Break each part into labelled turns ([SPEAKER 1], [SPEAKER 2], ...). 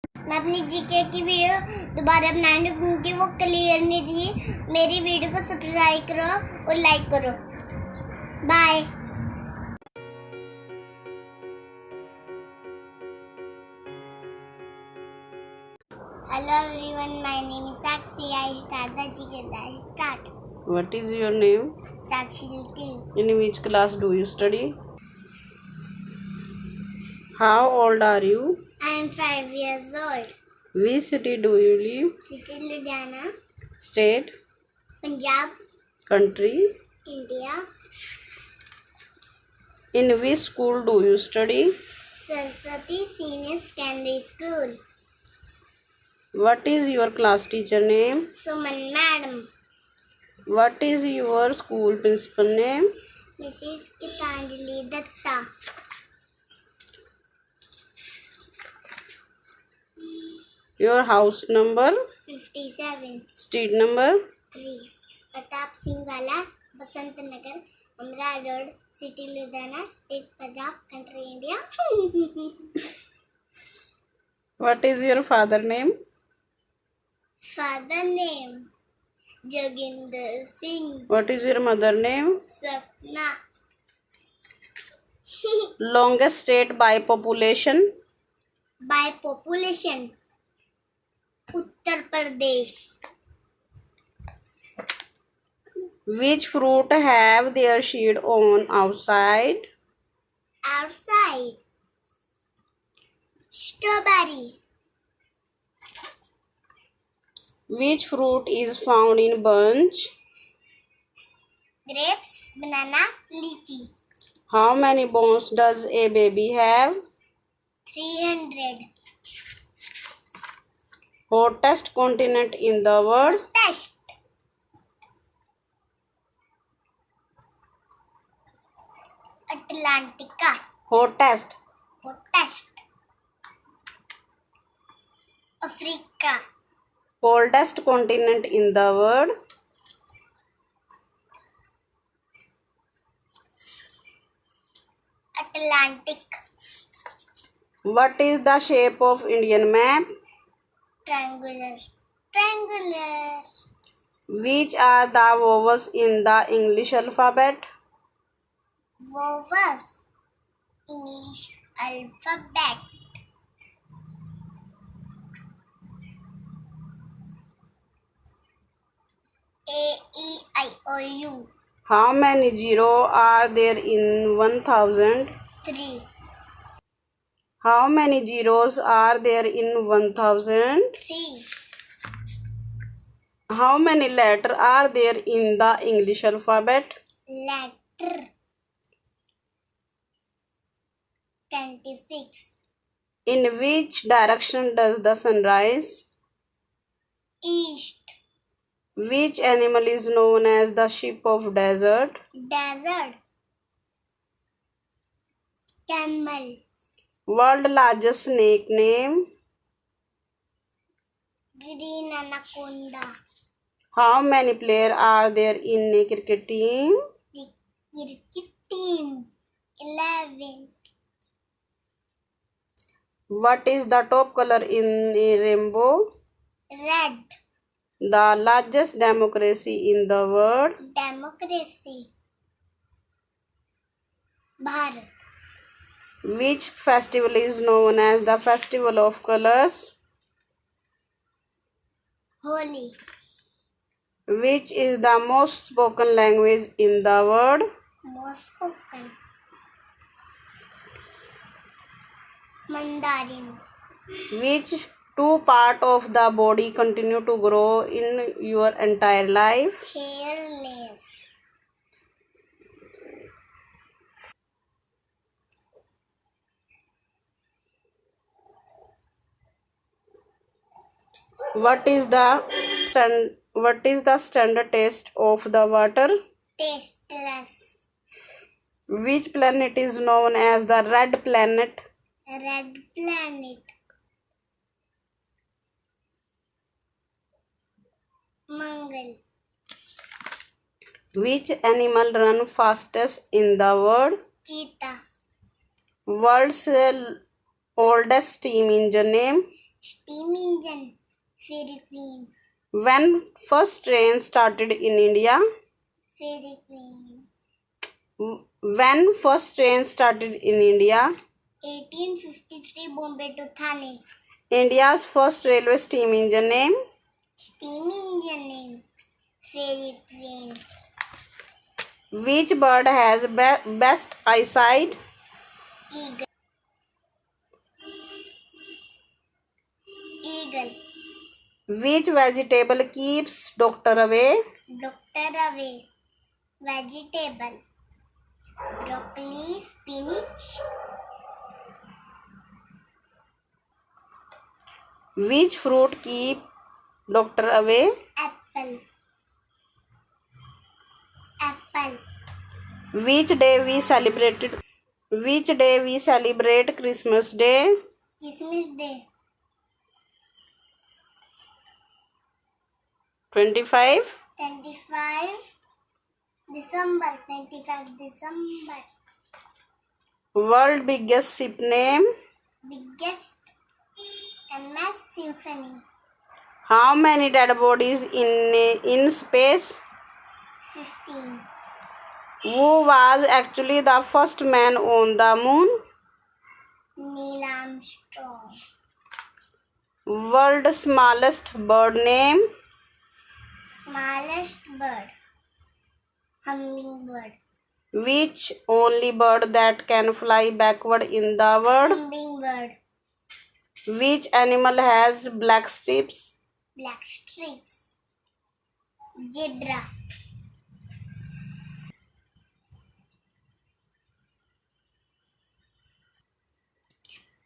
[SPEAKER 1] मैं अपनी जीके की वीडियो दोबारा बनाने क्योंकि वो क्लियर नहीं थी। मेरी वीडियो को सब्सक्राइब करो और लाइक करो। Bye. Hello everyone, my name is Sakshi. I start the GK. Let's start.
[SPEAKER 2] What is your name?
[SPEAKER 1] Sakshi Little.
[SPEAKER 2] In which class do you study? How old are you?
[SPEAKER 1] I am 5 years old.
[SPEAKER 2] Which city do you live?
[SPEAKER 1] City Ludhiana.
[SPEAKER 2] State?
[SPEAKER 1] Punjab.
[SPEAKER 2] Country?
[SPEAKER 1] India.
[SPEAKER 2] In which school do you study?
[SPEAKER 1] Saraswati Senior Secondary School.
[SPEAKER 2] What is your class teacher name?
[SPEAKER 1] Suman Madam.
[SPEAKER 2] What is your school principal name?
[SPEAKER 1] Mrs. Gitanjali Datta.
[SPEAKER 2] Your house number?
[SPEAKER 1] 57.
[SPEAKER 2] Street number?
[SPEAKER 1] 3. Pratap Singh Wala, Basant Nagar, Amra road, city Ludhiana, state Punjab, country India.
[SPEAKER 2] What is your father name?
[SPEAKER 1] Father name Joginder Singh.
[SPEAKER 2] What is your mother name?
[SPEAKER 1] Sapna.
[SPEAKER 2] Longest state by population?
[SPEAKER 1] By population, Uttar Pradesh.
[SPEAKER 2] Which fruit have their seed on outside?
[SPEAKER 1] Outside, strawberry.
[SPEAKER 2] Which fruit is found in bunch?
[SPEAKER 1] Grapes, banana, lychee.
[SPEAKER 2] How many bones does a baby have?
[SPEAKER 1] 300.
[SPEAKER 2] Hottest continent in the world?
[SPEAKER 1] Test. Atlantica.
[SPEAKER 2] Hottest.
[SPEAKER 1] Hottest. Africa.
[SPEAKER 2] Coldest continent in the world?
[SPEAKER 1] Atlantic.
[SPEAKER 2] What is the shape of Indian map?
[SPEAKER 1] Triangular. Triangular.
[SPEAKER 2] Which are the vowels in the English alphabet?
[SPEAKER 1] Vowels. English alphabet. A, E, I, O, U.
[SPEAKER 2] How many zeros are there in 1000?
[SPEAKER 1] 3.
[SPEAKER 2] How many zeros are there in 1000?
[SPEAKER 1] 3.
[SPEAKER 2] How many letters are there in the English alphabet?
[SPEAKER 1] Letter. 26.
[SPEAKER 2] In which direction does the sun rise?
[SPEAKER 1] East.
[SPEAKER 2] Which animal is known as the sheep of desert?
[SPEAKER 1] Desert. Camel.
[SPEAKER 2] World largest snake name?
[SPEAKER 1] Green anaconda.
[SPEAKER 2] How many players are there in a cricket team?
[SPEAKER 1] Cricket team. 11.
[SPEAKER 2] What is the top color in a rainbow?
[SPEAKER 1] Red.
[SPEAKER 2] The largest democracy in the world?
[SPEAKER 1] Democracy. Bharat.
[SPEAKER 2] Which festival is known as the Festival of Colors?
[SPEAKER 1] Holi.
[SPEAKER 2] Which is the most spoken language in the world?
[SPEAKER 1] Most spoken. Mandarin.
[SPEAKER 2] Which two parts of the body continue to grow in your entire life?
[SPEAKER 1] Hairless.
[SPEAKER 2] What is the standard taste of the water?
[SPEAKER 1] Tasteless.
[SPEAKER 2] Which planet is known as the red planet?
[SPEAKER 1] Red planet. Mangal.
[SPEAKER 2] Which animal runs fastest in the world?
[SPEAKER 1] Cheetah.
[SPEAKER 2] World's oldest steam engine name?
[SPEAKER 1] Steam engine. Fairy queen.
[SPEAKER 2] When first train started in India?
[SPEAKER 1] Fairy queen.
[SPEAKER 2] When first train started in India?
[SPEAKER 1] 1853 Bombay to Thane.
[SPEAKER 2] India's first railway steam engine name?
[SPEAKER 1] Steam engine name. Fairy queen.
[SPEAKER 2] Which bird has best eyesight?
[SPEAKER 1] Eagle. Eagle.
[SPEAKER 2] Which vegetable keeps doctor away?
[SPEAKER 1] Doctor away. Vegetable. Broccoli, spinach.
[SPEAKER 2] Which fruit keep doctor away?
[SPEAKER 1] Apple. Apple.
[SPEAKER 2] Which day we celebrate Christmas Day?
[SPEAKER 1] Christmas Day.
[SPEAKER 2] 25
[SPEAKER 1] 25 December. 25 December.
[SPEAKER 2] World biggest ship name?
[SPEAKER 1] Biggest MS Symphony.
[SPEAKER 2] How many dead bodies in space?
[SPEAKER 1] 15.
[SPEAKER 2] Who was actually the first man on the moon?
[SPEAKER 1] Neil Armstrong.
[SPEAKER 2] World smallest bird name?
[SPEAKER 1] Smallest bird. Hummingbird.
[SPEAKER 2] Which only bird that can fly backward in the world?
[SPEAKER 1] Hummingbird.
[SPEAKER 2] Which animal has black stripes?
[SPEAKER 1] Black stripes. Zebra.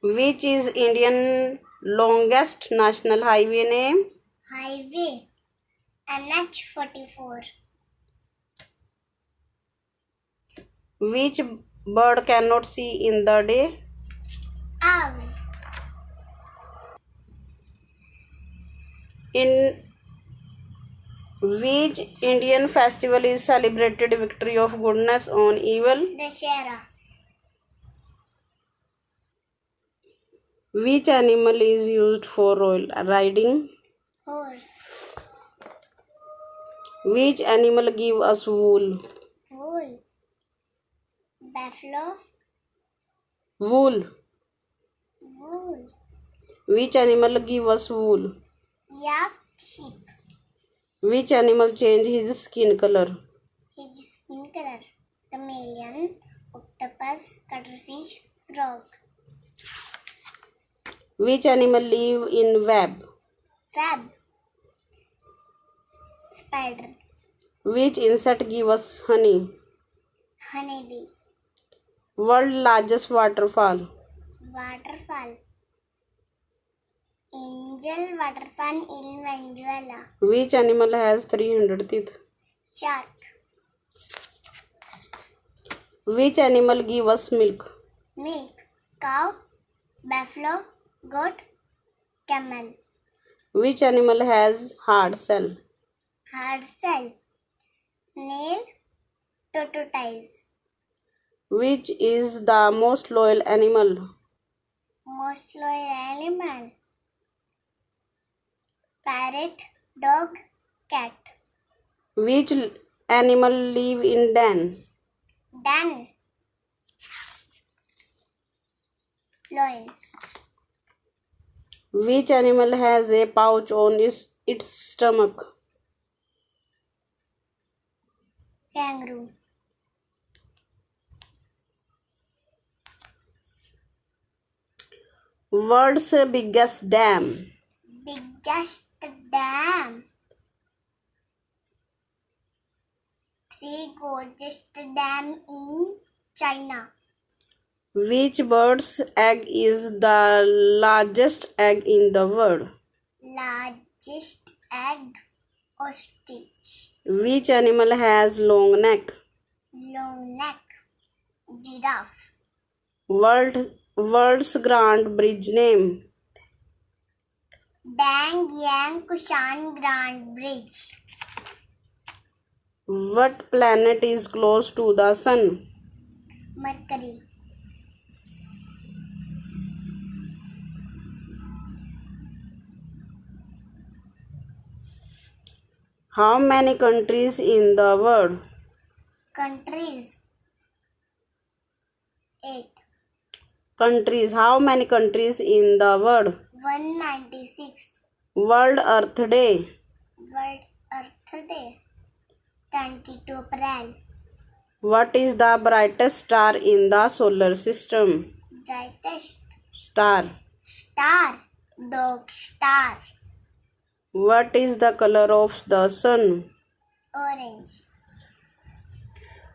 [SPEAKER 2] Which is Indian longest national highway name?
[SPEAKER 1] Highway. NH44.
[SPEAKER 2] Which bird cannot see in the day?
[SPEAKER 1] Owl.
[SPEAKER 2] In which Indian festival is celebrated victory of goodness on evil?
[SPEAKER 1] Dashera.
[SPEAKER 2] Which animal is used for riding?
[SPEAKER 1] Horse.
[SPEAKER 2] Which animal give us wool?
[SPEAKER 1] Wool. Buffalo.
[SPEAKER 2] Wool.
[SPEAKER 1] Wool.
[SPEAKER 2] Which animal give us wool?
[SPEAKER 1] Yak. Sheep.
[SPEAKER 2] Which animal change his skin color?
[SPEAKER 1] His skin color. Chameleon. Octopus. Cuttlefish. Frog.
[SPEAKER 2] Which animal live in web?
[SPEAKER 1] Crab. Spider.
[SPEAKER 2] Which insect give us honey?
[SPEAKER 1] Honeybee.
[SPEAKER 2] World largest waterfall?
[SPEAKER 1] Waterfall. Angel Waterfall in Venezuela.
[SPEAKER 2] Which animal has 300 teeth?
[SPEAKER 1] Shark.
[SPEAKER 2] Which animal give us milk?
[SPEAKER 1] Milk. Cow. Buffalo. Goat. Camel.
[SPEAKER 2] Which animal has hard shell?
[SPEAKER 1] Hard shell. Snail. Tortoise.
[SPEAKER 2] Which is the most loyal animal?
[SPEAKER 1] Most loyal animal. Parrot. Dog. Cat.
[SPEAKER 2] Which animal live in den?
[SPEAKER 1] Dan. Lion.
[SPEAKER 2] Which animal has a pouch on its stomach?
[SPEAKER 1] Kangaroo.
[SPEAKER 2] World's biggest dam?
[SPEAKER 1] Biggest dam. Three gorgeous dam in China.
[SPEAKER 2] Which bird's egg is the largest egg in the world?
[SPEAKER 1] Largest egg. Ostrich.
[SPEAKER 2] Which animal has long neck?
[SPEAKER 1] Long neck. Giraffe.
[SPEAKER 2] World's Grand Bridge name?
[SPEAKER 1] Dang Yang Kushan Grand Bridge.
[SPEAKER 2] What planet is close to the sun?
[SPEAKER 1] Mercury.
[SPEAKER 2] How many countries in the world?
[SPEAKER 1] Countries. 8.
[SPEAKER 2] Countries. How many countries in the world?
[SPEAKER 1] 196.
[SPEAKER 2] World Earth Day.
[SPEAKER 1] World Earth Day. 22 April.
[SPEAKER 2] What is the brightest star in the solar system?
[SPEAKER 1] Brightest
[SPEAKER 2] Star.
[SPEAKER 1] star. Dog star.
[SPEAKER 2] What is the color of the sun?
[SPEAKER 1] Orange.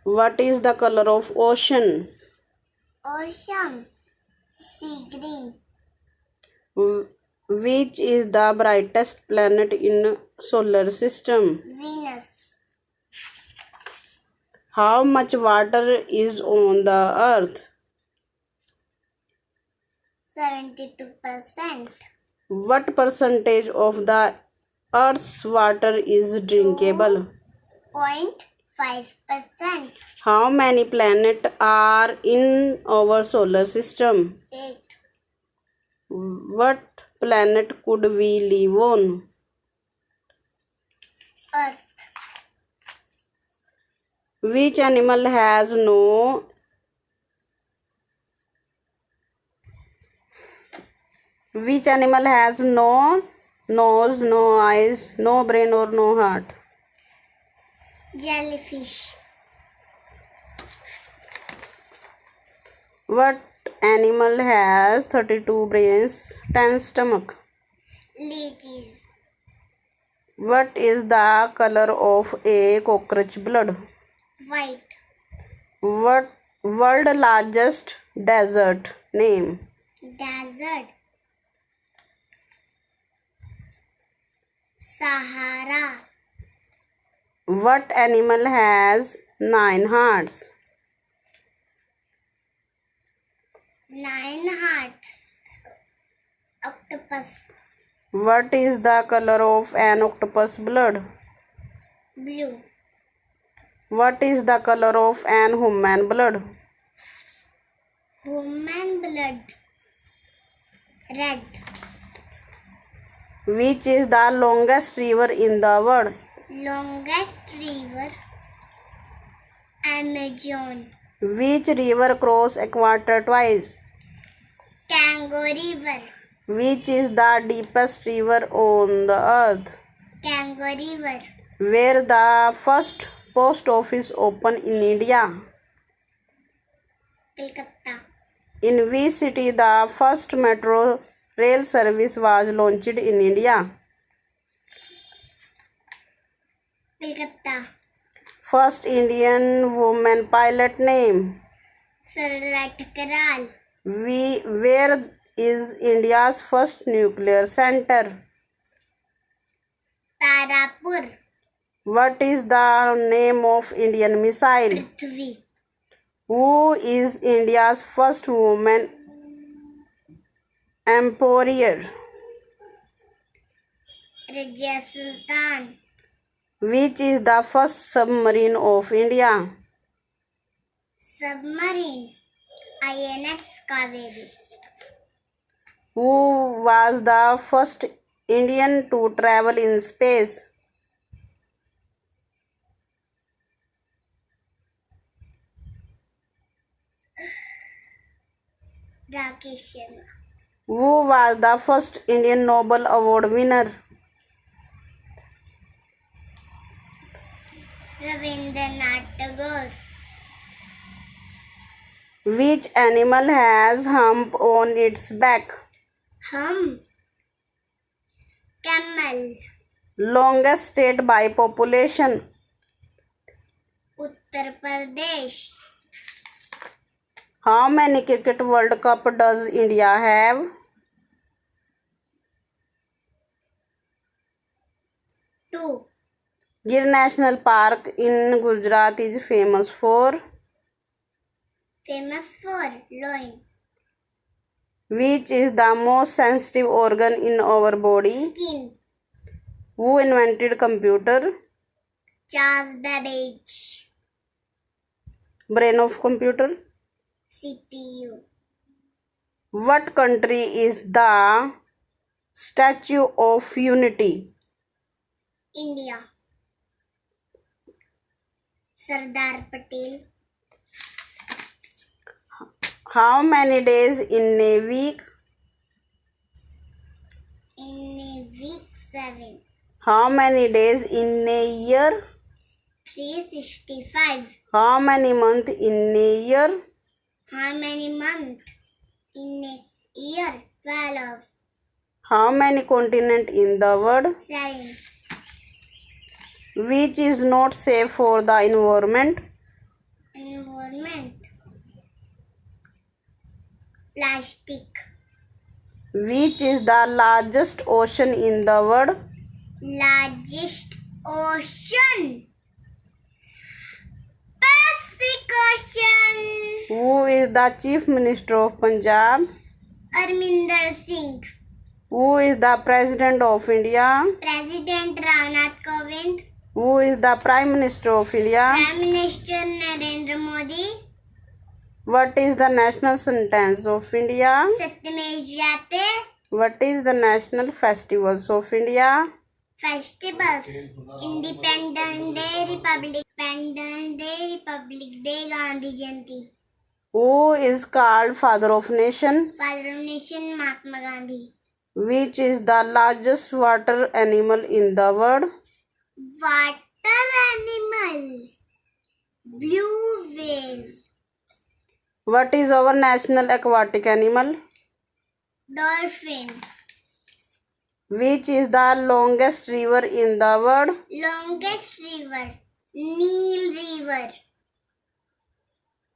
[SPEAKER 2] What is the color of ocean?
[SPEAKER 1] Ocean. Sea green.
[SPEAKER 2] Which is the brightest planet in solar system?
[SPEAKER 1] Venus.
[SPEAKER 2] How much water is on the earth?
[SPEAKER 1] 72%.
[SPEAKER 2] What percentage of the earth's water is drinkable?
[SPEAKER 1] 0.5%.
[SPEAKER 2] How many planets are in our solar system?
[SPEAKER 1] 8.
[SPEAKER 2] What planet could we live on?
[SPEAKER 1] Earth.
[SPEAKER 2] Which animal has no nose, no eyes, no brain or no heart?
[SPEAKER 1] Jellyfish.
[SPEAKER 2] What animal has 32 brains, 10 stomach?
[SPEAKER 1] Leeches.
[SPEAKER 2] What is the color of a cockroach blood?
[SPEAKER 1] White.
[SPEAKER 2] What world largest desert name?
[SPEAKER 1] Desert. Sahara.
[SPEAKER 2] What animal has 9 hearts?
[SPEAKER 1] 9 hearts. Octopus.
[SPEAKER 2] What is the color of an octopus blood?
[SPEAKER 1] Blue.
[SPEAKER 2] What is the color of an human blood?
[SPEAKER 1] Human blood. Red.
[SPEAKER 2] Which is the longest river in the world?
[SPEAKER 1] Longest river. Amazon.
[SPEAKER 2] Which river crosses equator twice?
[SPEAKER 1] Congo River.
[SPEAKER 2] Which is the deepest river on the earth?
[SPEAKER 1] Congo River.
[SPEAKER 2] Where the first post office opened in India?
[SPEAKER 1] Kolkata.
[SPEAKER 2] In which city the first metro rail service was launched in India?
[SPEAKER 1] Kolkata.
[SPEAKER 2] First Indian woman pilot name?
[SPEAKER 1] Sarla Thakral.
[SPEAKER 2] Where is India's first nuclear center?
[SPEAKER 1] Tarapur.
[SPEAKER 2] What is the name of Indian missile?
[SPEAKER 1] Prithvi.
[SPEAKER 2] Who is India's first woman employer?
[SPEAKER 1] Rajya Sultan.
[SPEAKER 2] Which is the first submarine of India?
[SPEAKER 1] Submarine. INS Kaveri.
[SPEAKER 2] Who was the first Indian to travel in space?
[SPEAKER 1] Rakesh Sharma.
[SPEAKER 2] Who was the first Indian Nobel Award winner?
[SPEAKER 1] Rabindranath Tagore.
[SPEAKER 2] Which animal has hump on its back?
[SPEAKER 1] Camel.
[SPEAKER 2] Longest state by population?
[SPEAKER 1] Uttar Pradesh.
[SPEAKER 2] How many Cricket World Cup does India have?
[SPEAKER 1] 2.
[SPEAKER 2] Gir National Park in Gujarat is famous for?
[SPEAKER 1] Famous for loin.
[SPEAKER 2] Which is the most sensitive organ in our body?
[SPEAKER 1] Skin.
[SPEAKER 2] Who invented computer?
[SPEAKER 1] Charles Babbage.
[SPEAKER 2] Brain of computer?
[SPEAKER 1] CPU.
[SPEAKER 2] What country is the Statue of Unity?
[SPEAKER 1] India. Sardar Patel.
[SPEAKER 2] How many days in a week?
[SPEAKER 1] In a week, 7.
[SPEAKER 2] How many days in a year?
[SPEAKER 1] 365.
[SPEAKER 2] How many months in a year?
[SPEAKER 1] How many months in a year? 12.
[SPEAKER 2] How many continents in the world?
[SPEAKER 1] 7.
[SPEAKER 2] Which is not safe for the environment?
[SPEAKER 1] Environment. Plastic.
[SPEAKER 2] Which is the largest ocean in the world?
[SPEAKER 1] Largest ocean. Pacific Ocean.
[SPEAKER 2] Who is the Chief Minister of Punjab?
[SPEAKER 1] Arminder Singh.
[SPEAKER 2] Who is the President of India?
[SPEAKER 1] President Ramnath Kovind.
[SPEAKER 2] Who is the Prime Minister of India?
[SPEAKER 1] Prime Minister Narendra Modi.
[SPEAKER 2] What is the national sentence of India?
[SPEAKER 1] Satyamev Jayate.
[SPEAKER 2] What is the national festivals of India?
[SPEAKER 1] Festivals. Independence Day, Republic Day, Gandhi Jayanti.
[SPEAKER 2] Who is called Father of Nation?
[SPEAKER 1] Father of Nation Mahatma Gandhi.
[SPEAKER 2] Which is the largest water animal in the world?
[SPEAKER 1] Water animal. Blue whale.
[SPEAKER 2] What is our national aquatic animal?
[SPEAKER 1] Dolphin.
[SPEAKER 2] Which is the longest river in the world?
[SPEAKER 1] Longest river. Nile River.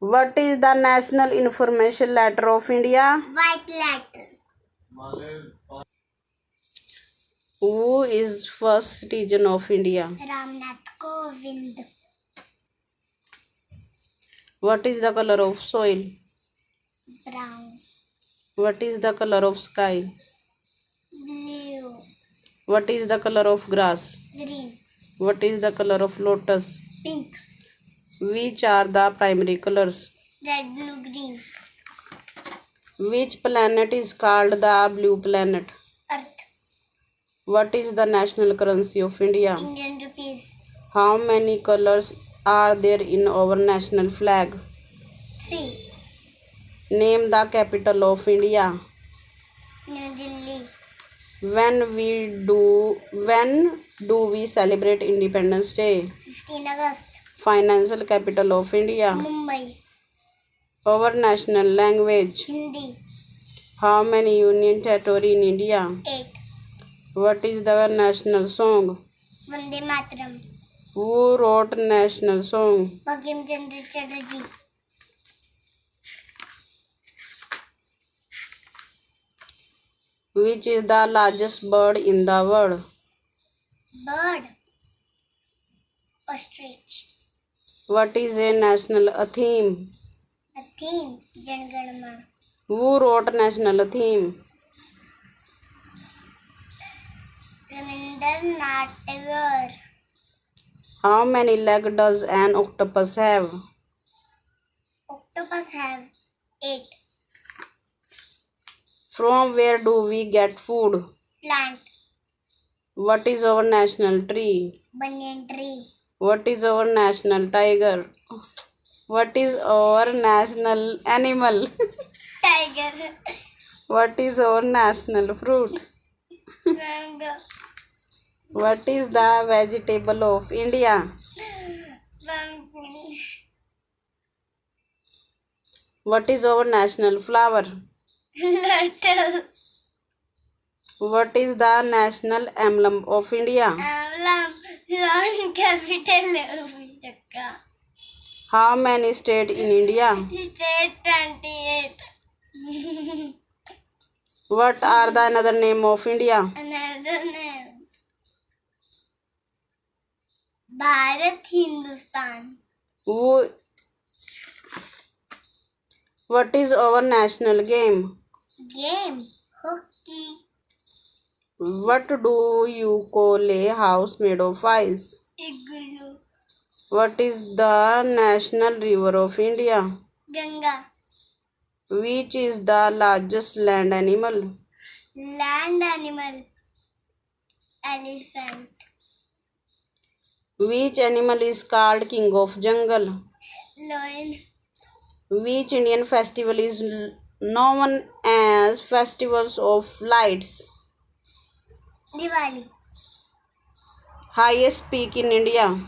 [SPEAKER 2] What is the national information letter of India?
[SPEAKER 1] White letter.
[SPEAKER 2] Who is first citizen of India?
[SPEAKER 1] Ramnath Kovind.
[SPEAKER 2] What is the color of soil?
[SPEAKER 1] Brown.
[SPEAKER 2] What is the color of sky?
[SPEAKER 1] Blue.
[SPEAKER 2] What is the color of grass?
[SPEAKER 1] Green.
[SPEAKER 2] What is the color of lotus?
[SPEAKER 1] Pink.
[SPEAKER 2] Which are the primary colors?
[SPEAKER 1] Red, blue, green.
[SPEAKER 2] Which planet is called the blue planet?
[SPEAKER 1] Earth.
[SPEAKER 2] What is the national currency of India?
[SPEAKER 1] Indian rupees.
[SPEAKER 2] How many colors are there in our national flag?
[SPEAKER 1] 3.
[SPEAKER 2] Name the capital of India.
[SPEAKER 1] New Delhi.
[SPEAKER 2] When do we celebrate Independence Day?
[SPEAKER 1] 15 August.
[SPEAKER 2] Financial capital of India.
[SPEAKER 1] Mumbai.
[SPEAKER 2] Our national language.
[SPEAKER 1] Hindi.
[SPEAKER 2] How many union territory in India?
[SPEAKER 1] 8.
[SPEAKER 2] What is the national song?
[SPEAKER 1] Vande Mataram.
[SPEAKER 2] Who wrote national song?
[SPEAKER 1] Bankim Chandra Chatterjee.
[SPEAKER 2] Which is the largest bird in the world?
[SPEAKER 1] Bird. Ostrich.
[SPEAKER 2] What is a national theme?
[SPEAKER 1] A theme. Jan Gan Man.
[SPEAKER 2] Who wrote national theme?
[SPEAKER 1] Rabindranath Tagore.
[SPEAKER 2] How many legs does an octopus have?
[SPEAKER 1] Octopus have 8.
[SPEAKER 2] From where do we get food?
[SPEAKER 1] Plant.
[SPEAKER 2] What is our national tree?
[SPEAKER 1] Banyan tree.
[SPEAKER 2] What is our national tiger? What is our national animal?
[SPEAKER 1] Tiger.
[SPEAKER 2] What is our national fruit?
[SPEAKER 1] Mango.
[SPEAKER 2] What is the vegetable of India?
[SPEAKER 1] Pumpkin.
[SPEAKER 2] What is our national flower?
[SPEAKER 1] Lotus.
[SPEAKER 2] What is the national emblem of India?
[SPEAKER 1] Long capital of Chakka.
[SPEAKER 2] How many states in India?
[SPEAKER 1] State 28.
[SPEAKER 2] What are the another name of India?
[SPEAKER 1] Another name. Bharat, Hindustan.
[SPEAKER 2] What is our national game?
[SPEAKER 1] Game. Hockey.
[SPEAKER 2] What do you call a house made of ice?
[SPEAKER 1] Igloo.
[SPEAKER 2] What is the national river of India?
[SPEAKER 1] Ganga.
[SPEAKER 2] Which is the largest land animal?
[SPEAKER 1] Land animal. Elephant.
[SPEAKER 2] Which animal is called king of jungle?
[SPEAKER 1] Lion.
[SPEAKER 2] Which Indian festival is known as festivals of lights?
[SPEAKER 1] Diwali.
[SPEAKER 2] Highest peak in India?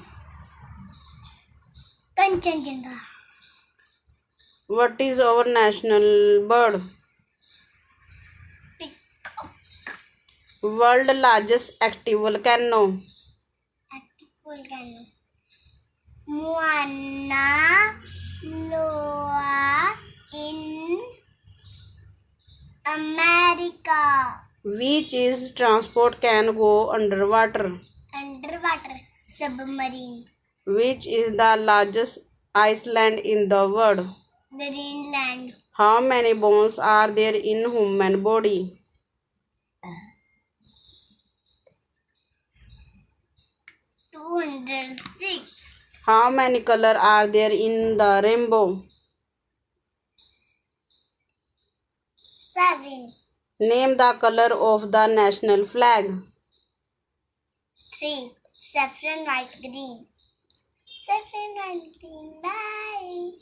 [SPEAKER 1] Kanchenjunga.
[SPEAKER 2] What is our national bird?
[SPEAKER 1] Peacock.
[SPEAKER 2] World largest active volcano?
[SPEAKER 1] Active volcano. Mauna Loa in America.
[SPEAKER 2] Which is transport can go underwater?
[SPEAKER 1] Underwater submarine.
[SPEAKER 2] Which is the largest island in the world?
[SPEAKER 1] Greenland.
[SPEAKER 2] How many bones are there in human body?
[SPEAKER 1] 206.
[SPEAKER 2] How many colors are there in the rainbow?
[SPEAKER 1] 7.
[SPEAKER 2] Name the color of the national flag.
[SPEAKER 1] 3. Saffron, white, green. Saffron, white, green. Bye.